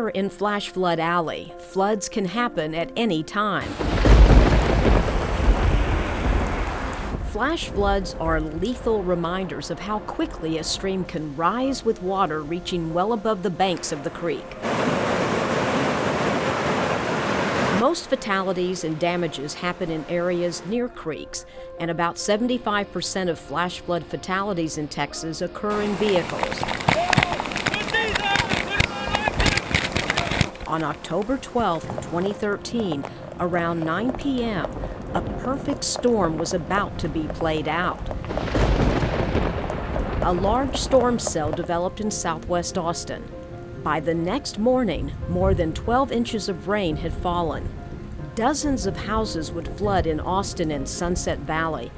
Here in Flash Flood Alley, floods can happen at any time. Flash floods are lethal reminders of how quickly a stream can rise with water reaching well above the banks of the creek. Most fatalities and damages happen in areas near creeks, and about 75% of flash flood fatalities in Texas occur in vehicles. On October 12, 2013, around 9 p.m., a perfect storm was about to be played out. A large storm cell developed in southwest Austin. By the next morning, more than 12 inches of rain had fallen. Dozens of houses would flood in Austin and Sunset Valley,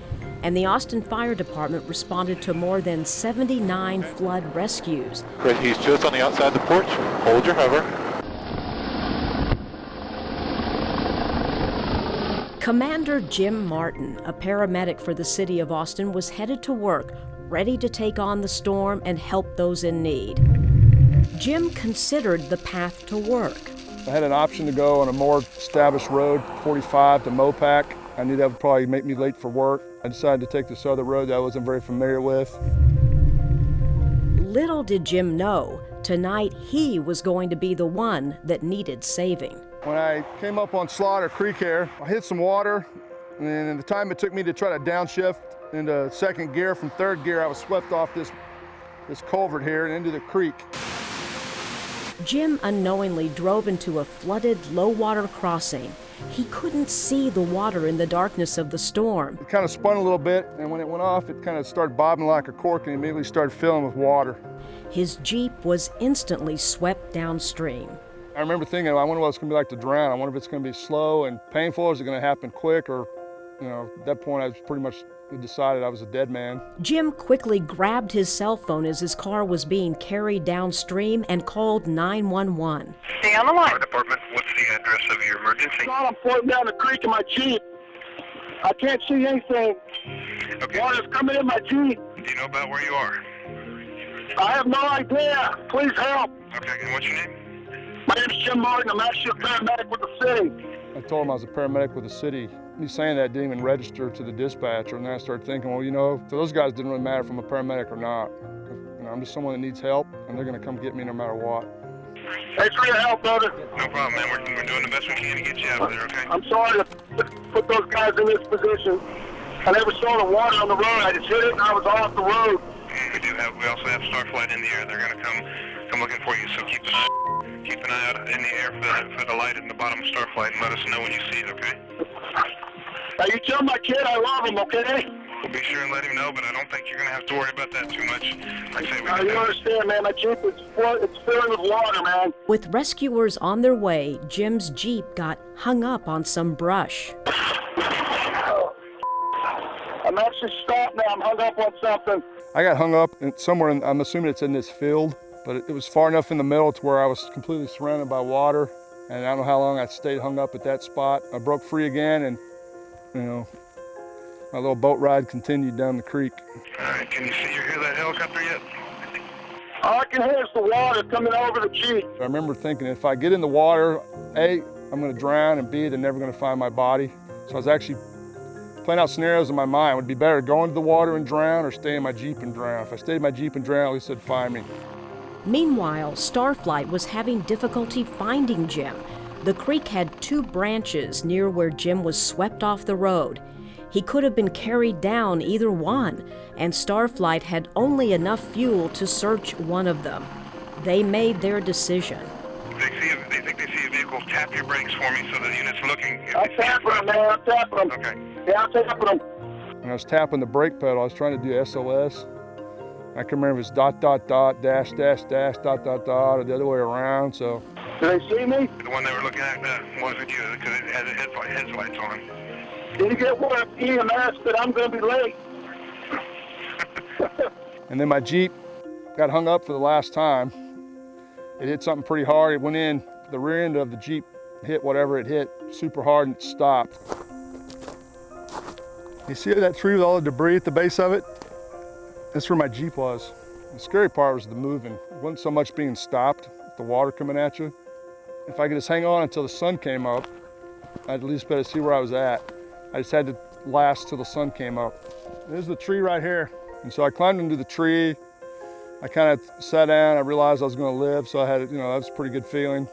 and the Austin Fire Department responded to more than 79 flood rescues. Chris, he's just on the outside of the porch. Hold your hover. Commander Jim Martin, a paramedic for the city of Austin, was headed to work, ready to take on the storm and help those in need. Jim considered the path to work. I had an option to go on a more established road, 45 to Mopac. I knew that would probably make me late for work. I decided to take this other road that I wasn't very familiar with. Little did Jim know, tonight he was going to be the one that needed saving. When I came up on Slaughter Creek here, I hit some water, and in the time it took me to try to downshift into second gear from third gear, I was swept off this culvert here and into the creek. Jim unknowingly drove into a flooded low-water crossing. He couldn't see the water in the darkness of the storm. It kind of spun a little bit, and when it went off, it kind of started bobbing like a cork and immediately started filling with water. His Jeep was instantly swept downstream. I remember thinking, I wonder what it's going to be like to drown. I wonder if it's going to be slow and painful, or is it going to happen quick? Or, at that point I was pretty much decided I was a dead man. Jim quickly grabbed his cell phone as his car was being carried downstream and called 911. Stay on the line. Fire department, what's the address of your emergency? I'm floating down the creek in my Jeep. I can't see anything. Okay. Water's coming in my Jeep. Do you know about where you are? I have no idea. Please help. Okay, and what's your name? My name's Jim Martin. I'm actually a paramedic with the city. I told him I was a paramedic with the city. Me saying that didn't even register to the dispatcher, and then I started thinking, well, to those guys it didn't really matter if I'm a paramedic or not. I'm just someone that needs help, and they're going to come get me no matter what. Thanks for your help, brother. No problem, man. We're doing the best we can to get you out of there, okay? I'm sorry to put those guys in this position. I never saw the water on the road. I just hit it and I was off the road. We also have Starflight in the air. They're going to come looking for you, so keep an eye out in the air for the light in the bottom of Starflight and let us know when you see it, okay? Now you tell my kid I love him, okay? We'll be sure and let him know, but I don't think you're going to have to worry about that too much. Like I say, Now you understand, man, my Jeep is filling with water, man. With rescuers on their way, Jim's Jeep got hung up on some brush. I'm actually stopped now. I'm hung up on something. I got hung up somewhere, I'm assuming it's in this field, but it was far enough in the middle to where I was completely surrounded by water, and I don't know how long I stayed hung up at that spot. I broke free again, and my little boat ride continued down the creek. All right, can you see or hear that helicopter yet? All I can hear is the water coming over the Jeep. I remember thinking, if I get in the water, A, I'm going to drown, and B, they're never going to find my body. So I was actually playing out scenarios in my mind. Would it be better to go into the water and drown or stay in my Jeep and drown? If I stayed in my Jeep and drowned, at least they'd find me. Meanwhile, Starflight was having difficulty finding Jim. The creek had two branches near where Jim was swept off the road. He could have been carried down either one, and Starflight had only enough fuel to search one of them. They made their decision. They think they see a vehicle. Tap your brakes for me so the unit's looking. I'm tapping them, man. I'm tapping them. Okay. Yeah, I'm tapping them. When I was tapping the brake pedal, I was trying to do SOS. I can remember it was ... dash, dash, dash, ... or the other way around, so. Do they see me? The one they were looking at wasn't you because it had the headlights on. Did you get word of EMS that I'm going to be late? And then my Jeep got hung up for the last time. It hit something pretty hard. It went in, the rear end of the Jeep hit whatever it hit super hard and it stopped. You see that tree with all the debris at the base of it? That's where my Jeep was. The scary part was the moving. It wasn't so much being stopped, the water coming at you. if I could just hang on until the sun came up, I'd at least better see where I was at. I just had to last till the sun came up. There's the tree right here. And so I climbed into the tree. I kind of sat down. I realized I was going to live, so I had, that was a pretty good feeling.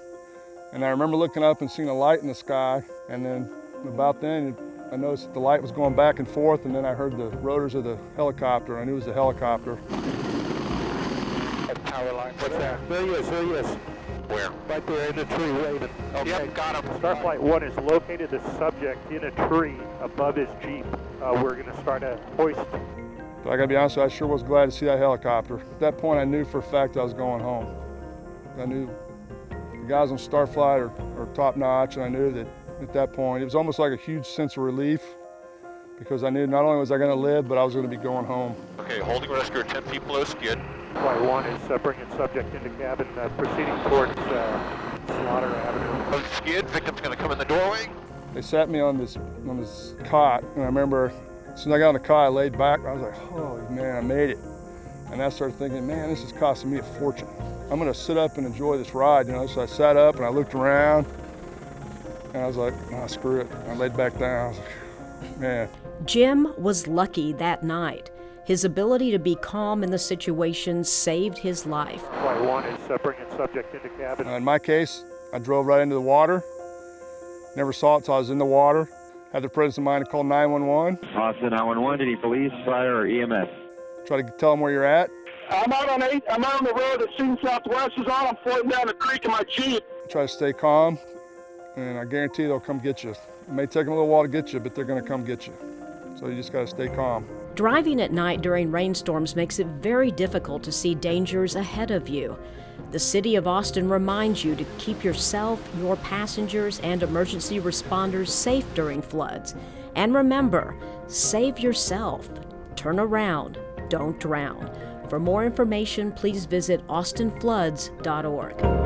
And I remember looking up and seeing a light in the sky. And then about then, I noticed that the light was going back and forth, and then I heard the rotors of the helicopter. I knew it was a helicopter. Power line, what's that? There he is. Where? Right there in the tree, waving. Okay, yep, got him. Starflight 1 has located the subject in a tree above his Jeep. We're going to start a hoist. But I gotta be honest with you, I sure was glad to see that helicopter. At that point, I knew for a fact I was going home. I knew the guys on Starflight are top notch, and I knew that at that point, it was almost like a huge sense of relief, because I knew not only was I gonna live, but I was gonna be going home. Okay, holding rescue, 10 feet below skid. Flight 1 is bringing subject into cabin, proceeding towards Slaughter Avenue. Skid, victim's gonna come in the doorway. They sat me on this cot, and I remember as soon as I got on the cot, I laid back, and I was like, holy man, I made it. And I started thinking, man, this is costing me a fortune. I'm gonna sit up and enjoy this ride, So I sat up and I looked around, and I was like, oh, screw it. I laid back down. I was like, man. Jim was lucky that night. His ability to be calm in the situation saved his life. Flight 1 is bringing subject into cabin. In my case, I drove right into the water. Never saw it till I was in the water. Had the presence of mind to call 911. Austin 911, any police, fire, or EMS? Try to tell them where you're at. I'm out on the road that Shooting Southwest is on. I'm floating down the creek in my Jeep. Try to stay calm, and I guarantee they'll come get you. It may take them a little while to get you, but they're gonna come get you. So you just gotta stay calm. Driving at night during rainstorms makes it very difficult to see dangers ahead of you. The City of Austin reminds you to keep yourself, your passengers, and emergency responders safe during floods. And remember, save yourself. Turn around, don't drown. For more information, please visit austinfloods.org.